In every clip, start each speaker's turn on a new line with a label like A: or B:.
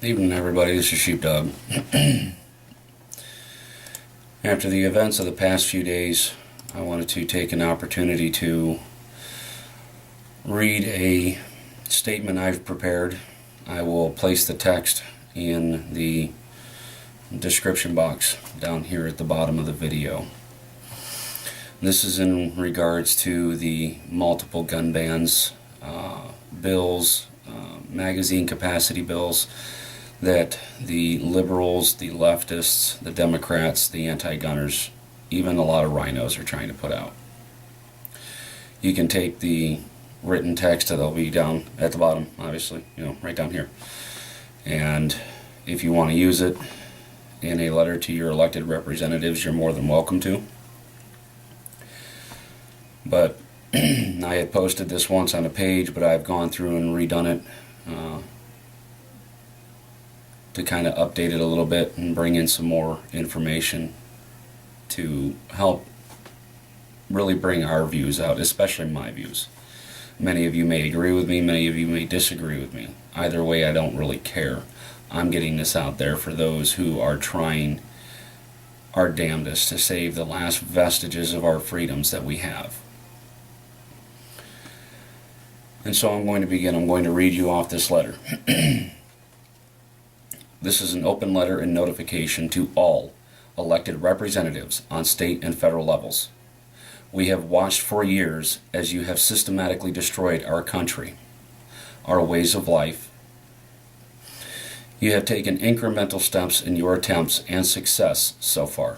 A: Evening, everybody. This is Sheepdog. After the events of the past few days, I wanted to take an opportunity to read a statement I've prepared. I will place the text in the description box down here at the bottom of the video. This is in regards to the multiple gun bans, bills, magazine capacity bills that the liberals, the leftists, the Democrats, the anti-gunners, even a lot of rhinos are trying to put out. You can take the written text that'll be down at the bottom, obviously, right down here. And if you want to use it in a letter to your elected representatives, you're more than welcome to. But I had posted this once on a page, but I've gone through and redone it to kind of update it a little bit and bring in some more information to help really bring our views out, especially my views. Many of you may agree with me, many of you may disagree with me. Either way, I don't really care. I'm getting this out there for those who are trying our damnedest to save the last vestiges of our freedoms that we have. And so I'm going to begin. I'm going to read you off this letter. This is an open letter and notification to all elected representatives on state and federal levels. We have watched for years as you have systematically destroyed our country, our ways of life. You have taken incremental steps in your attempts and success so far.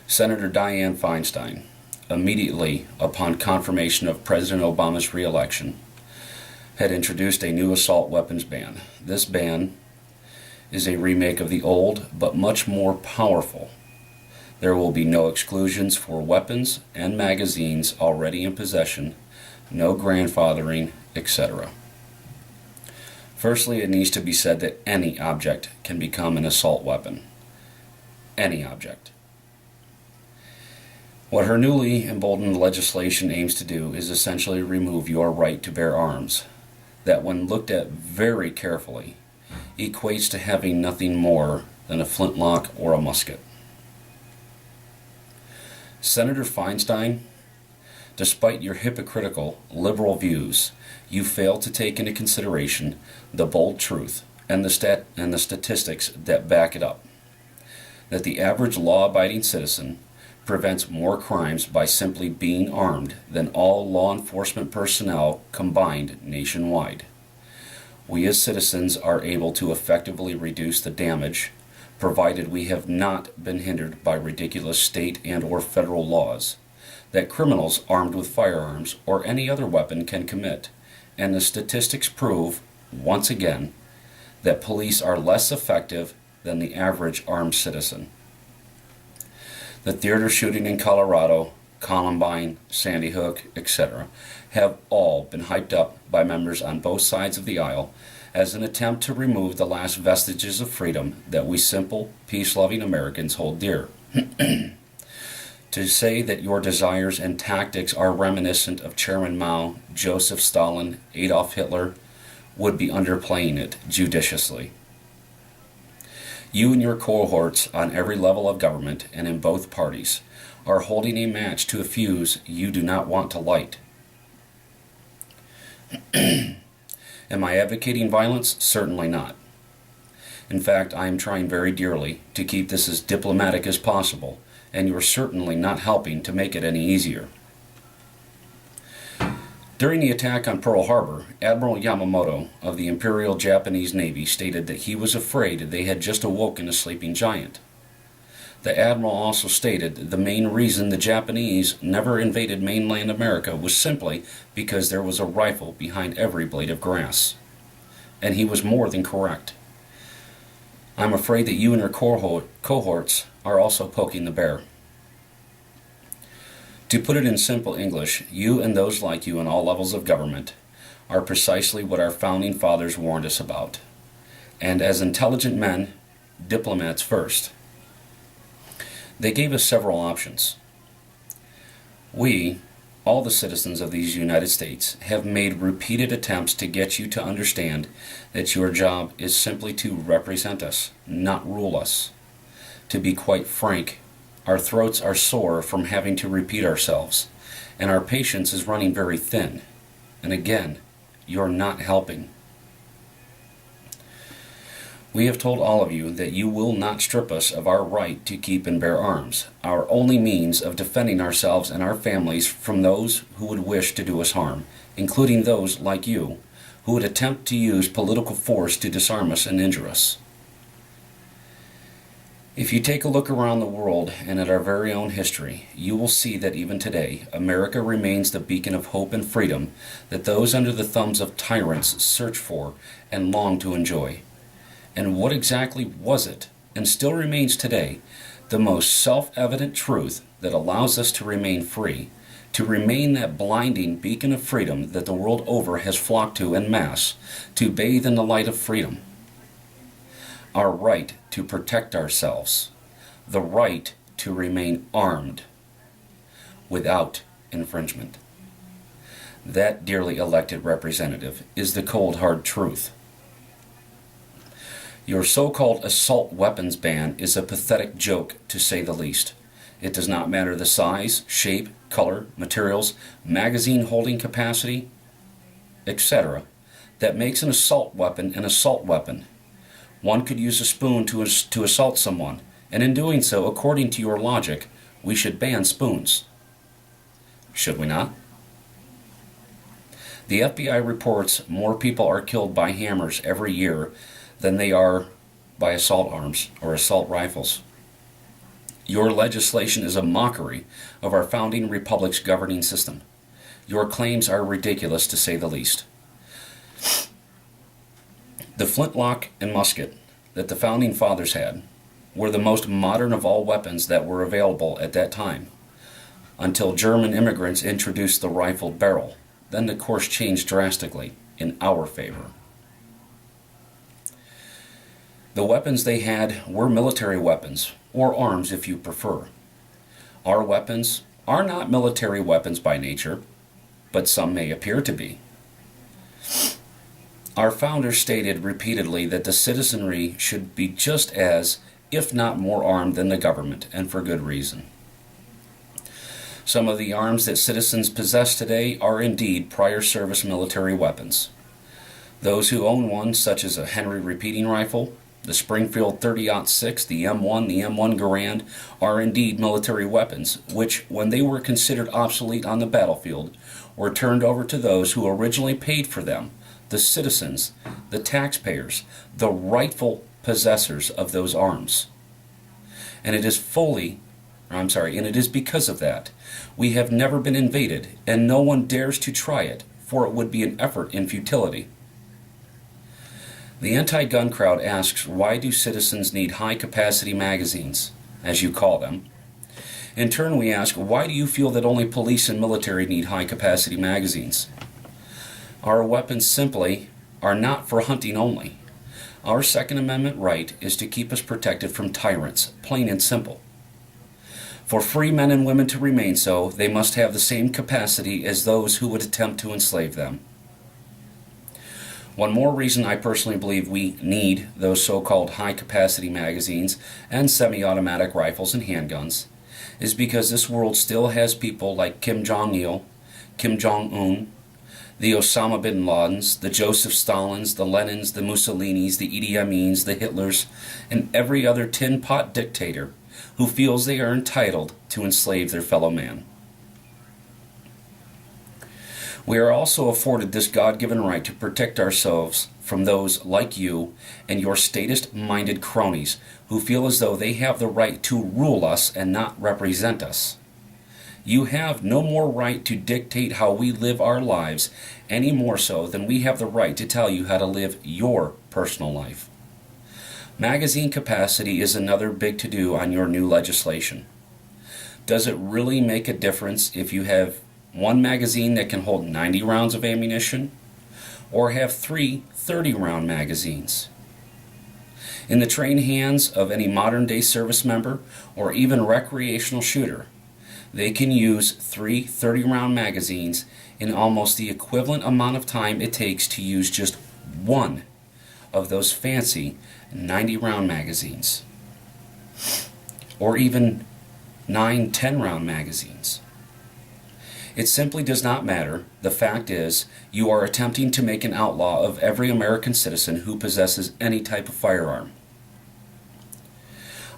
A: Senator Dianne Feinstein, immediately upon confirmation of President Obama's re-election, had introduced a new assault weapons ban. This ban is a remake of the old, but much more powerful. There will be no exclusions for weapons and magazines already in possession, no grandfathering, etc. Firstly, it needs to be said that any object can become an assault weapon. Any object. What her newly emboldened legislation aims to do is essentially remove your right to bear arms, that when looked at very carefully, equates to having nothing more than a flintlock or a musket. Senator Feinstein, despite your hypocritical liberal views, you fail to take into consideration the bold truth and the statistics that back it up, that the average law-abiding citizen prevents more crimes by simply being armed than all law enforcement personnel combined nationwide. We as citizens are able to effectively reduce the damage, provided we have not been hindered by ridiculous state and or federal laws that criminals armed with firearms or any other weapon can commit, and the statistics prove, once again, that police are less effective than the average armed citizen. The theater shooting in Colorado, Columbine, Sandy Hook, etc., have all been hyped up by members on both sides of the aisle as an attempt to remove the last vestiges of freedom that we simple, peace-loving Americans hold dear. To say that your desires and tactics are reminiscent of Chairman Mao, Joseph Stalin, Adolf Hitler would be underplaying it judiciously. You and your cohorts on every level of government and in both parties are holding a match to a fuse you do not want to light. Am I advocating violence? Certainly not. In fact, I am trying very dearly to keep this as diplomatic as possible, and you are certainly not helping to make it any easier. During the attack on Pearl Harbor, Admiral Yamamoto of the Imperial Japanese Navy stated that he was afraid they had just awoken a sleeping giant. The Admiral also stated the main reason the Japanese never invaded mainland America was simply because there was a rifle behind every blade of grass. And he was more than correct. I'm afraid that you and your cohorts are also poking the bear. To put it in simple English, you and those like you in all levels of government are precisely what our founding fathers warned us about. And as intelligent men, diplomats first. They gave us several options. We, all the citizens of these United States have made repeated attempts to get you to understand that your job is simply to represent us, not rule us. To be quite frank, our throats are sore from having to repeat ourselves, and our patience is running very thin. And again, you're not helping. We have told all of you that you will not strip us of our right to keep and bear arms, our only means of defending ourselves and our families from those who would wish to do us harm, including those like you, who would attempt to use political force to disarm us and injure us. If you take a look around the world and at our very own history, you will see that even today, America remains the beacon of hope and freedom that those under the thumbs of tyrants search for and long to enjoy. And what exactly was it, and still remains today, the most self-evident truth that allows us to remain free, to remain that blinding beacon of freedom that the world over has flocked to en masse, to bathe in the light of freedom? Our right to protect ourselves, the right to remain armed without infringement. That, dearly elected representative, is the cold hard truth. Your so-called assault weapons ban is a pathetic joke, to say the least. It does not matter the size, shape, color, materials, magazine holding capacity, etc., that makes an assault weapon an assault weapon. One could use a spoon to assault someone, and in doing so, according to your logic, we should ban spoons. Should we not? The FBI reports more people are killed by hammers every year than they are by assault arms or assault rifles. Your legislation is a mockery of our founding republic's governing system. Your claims are ridiculous, to say the least. The flintlock and musket that the founding fathers had were the most modern of all weapons that were available at that time, until German immigrants introduced the rifled barrel. Then the course changed drastically in our favor. The weapons they had were military weapons, or arms if you prefer. Our weapons are not military weapons by nature, but some may appear to be. Our founders stated repeatedly that the citizenry should be just as, if not more armed than the government, and for good reason. Some of the arms that citizens possess today are indeed prior service military weapons. Those who own one, such as a Henry repeating rifle, the Springfield 30-06, the M1, the M1 Garand, are indeed military weapons, which, when they were considered obsolete on the battlefield, were turned over to those who originally paid for them, the citizens, the taxpayers, the rightful possessors of those arms. And it is because of that we have never been invaded, and no one dares to try it, for it would be an effort in futility. The anti-gun crowd asks, why do citizens need high-capacity magazines, as you call them? In turn, we ask, why do you feel that only police and military need high-capacity magazines? Our weapons simply are not for hunting only. Our Second Amendment right is to keep us protected from tyrants, plain and simple. For free men and women to remain so, they must have the same capacity as those who would attempt to enslave them. One more reason I personally believe we need those so-called high-capacity magazines and semi-automatic rifles and handguns is because this world still has people like Kim Jong-il, Kim Jong-un, the Osama bin Ladens, the Joseph Stalins, the Lenins, the Mussolinis, the Idi Amins, the Hitlers, and every other tin-pot dictator who feels they are entitled to enslave their fellow man. We are also afforded this God-given right to protect ourselves from those like you and your statist-minded cronies who feel as though they have the right to rule us and not represent us. You have no more right to dictate how we live our lives, any more so than we have the right to tell you how to live your personal life. Magazine capacity is another big to-do on your new legislation. Does it really make a difference if you have one magazine that can hold 90 rounds of ammunition, or have 3 30-round magazines? In the trained hands of any modern-day service member or even recreational shooter, They can use three 30-round magazines in almost the equivalent amount of time it takes to use just one of those fancy 90-round magazines, or even 9 10-round magazines. It simply does not matter. The fact is, you are attempting to make an outlaw of every American citizen who possesses any type of firearm.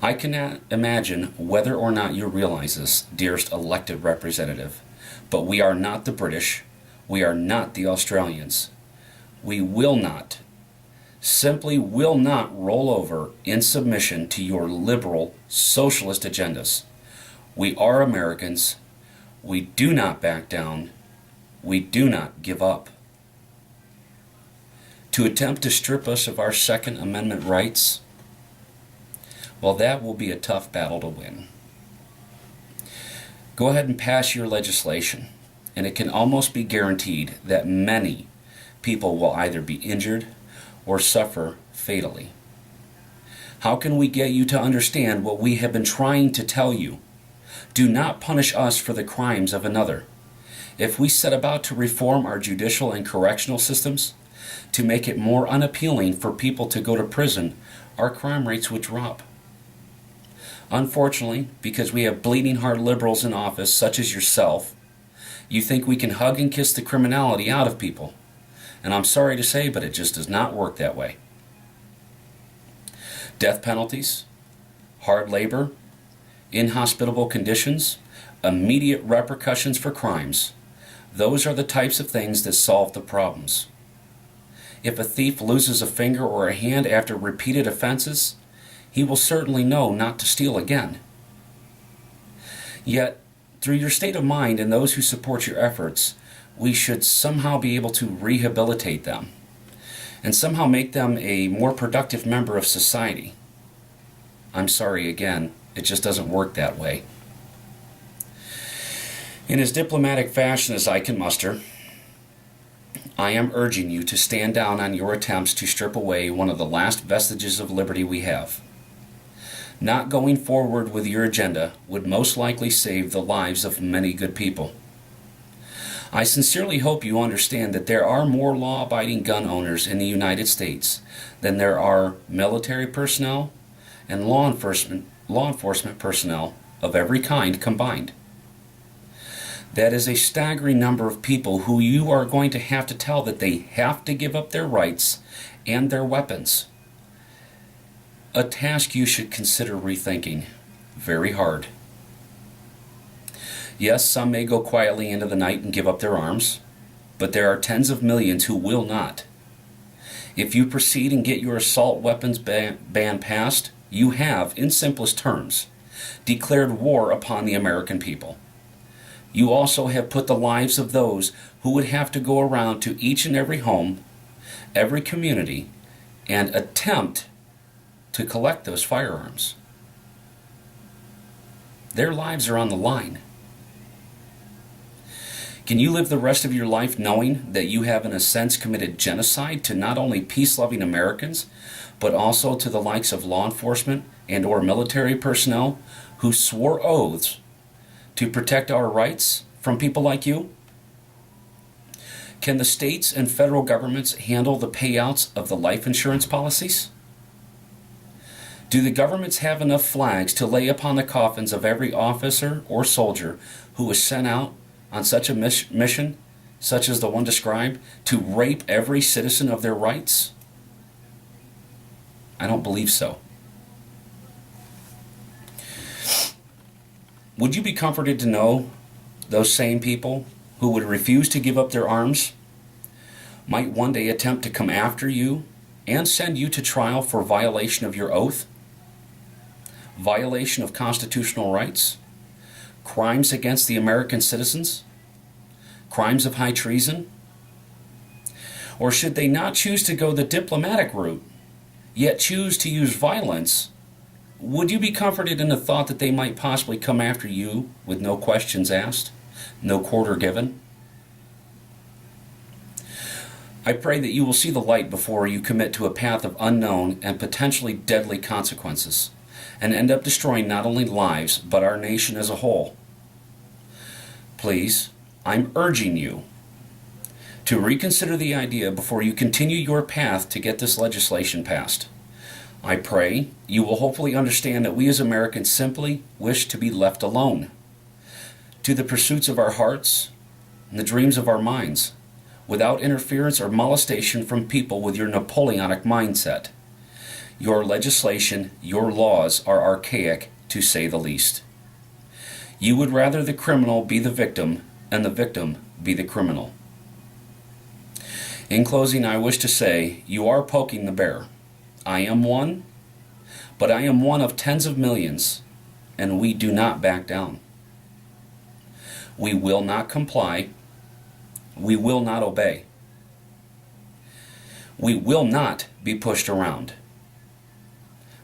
A: I cannot imagine whether or not you realize this, dearest elected representative, but we are not the British. We are not the Australians. We will not, simply will not roll over in submission to your liberal socialist agendas. We are Americans. We do not back down. We do not give up. To attempt to strip us of our Second Amendment rights, well, that will be a tough battle to win. Go ahead and pass your legislation, and it can almost be guaranteed that many people will either be injured or suffer fatally. How can we get you to understand what we have been trying to tell you? Do not punish us for the crimes of another. If we set about to reform our judicial and correctional systems to make it more unappealing for people to go to prison, our crime rates would drop. Unfortunately, because we have bleeding heart liberals in office such as yourself, you think we can hug and kiss the criminality out of people. And I'm sorry to say, but it just does not work that way. Death penalties, hard labor, inhospitable conditions, immediate repercussions for crimes. Those are the types of things that solve the problems. If a thief loses a finger or a hand after repeated offenses, he will certainly know not to steal again. Yet, through your state of mind and those who support your efforts, we should somehow be able to rehabilitate them and somehow make them a more productive member of society. I'm sorry again, it just doesn't work that way. In as diplomatic fashion as I can muster, I am urging you to stand down on your attempts to strip away one of the last vestiges of liberty we have. Not going forward with your agenda would most likely save the lives of many good people. I sincerely hope you understand that there are more law-abiding gun owners in the United States than there are military personnel and law enforcement personnel of every kind combined. That is a staggering number of people who you are going to have to tell that they have to give up their rights and their weapons. A task you should consider rethinking very hard. Yes, some may go quietly into the night and give up their arms, but there are tens of millions who will not. If you proceed and get your assault weapons ban passed, you have, in simplest terms, declared war upon the American people. You also have put the lives of those who would have to go around to each and every home, every community, and attempt to collect those firearms. Their lives are on the line. Can you live the rest of your life knowing that you have in a sense committed genocide to not only peace-loving Americans, but also to the likes of law enforcement and or military personnel who swore oaths to protect our rights from people like you? Can the states and federal governments handle the payouts of the life insurance policies? Do the governments have enough flags to lay upon the coffins of every officer or soldier who was sent out on such a mission, such as the one described, to rape every citizen of their rights? I don't believe so. Would you be comforted to know those same people who would refuse to give up their arms might one day attempt to come after you and send you to trial for violation of your oath, violation of constitutional rights, crimes against the American citizens, crimes of high treason? Or should they not choose to go the diplomatic route, yet choose to use violence? Would you be comforted in the thought that they might possibly come after you with no questions asked, no quarter given? I pray that you will see the light before you commit to a path of unknown and potentially deadly consequences, and end up destroying not only lives, but our nation as a whole. Please, I'm urging you to reconsider the idea before you continue your path to get this legislation passed. I pray you will hopefully understand that we as Americans simply wish to be left alone to the pursuits of our hearts and the dreams of our minds, without interference or molestation from people with your Napoleonic mindset. Your legislation, your laws are archaic, to say the least. You would rather the criminal be the victim and the victim be the criminal. In closing, I wish to say, you are poking the bear. I am one, but I am one of tens of millions, and we do not back down. We will not comply. We will not obey. We will not be pushed around.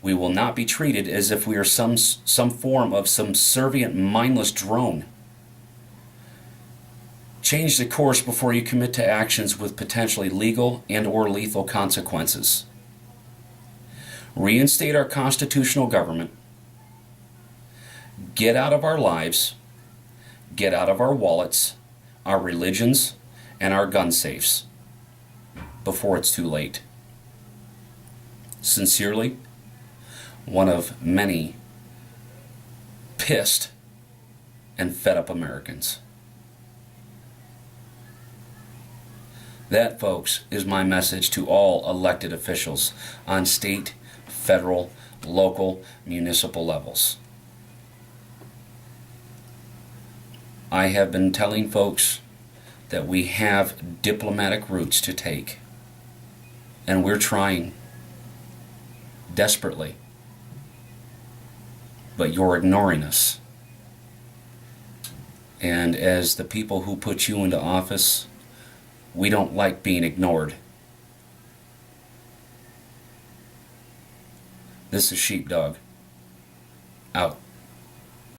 A: We will not be treated as if we are some form of subservient, mindless drone. Change the course before you commit to actions with potentially legal and or lethal consequences. Reinstate our constitutional government. Get out of our lives. Get out of our wallets, our religions, and our gun safes before it's too late. Sincerely, one of many pissed and fed up Americans. That, folks, is my message to all elected officials on state, federal, local, municipal levels. I have been telling folks that we have diplomatic routes to take, and we're trying desperately, but you're ignoring us. And as the people who put you into office, we don't like being ignored. This is Sheepdog. Out.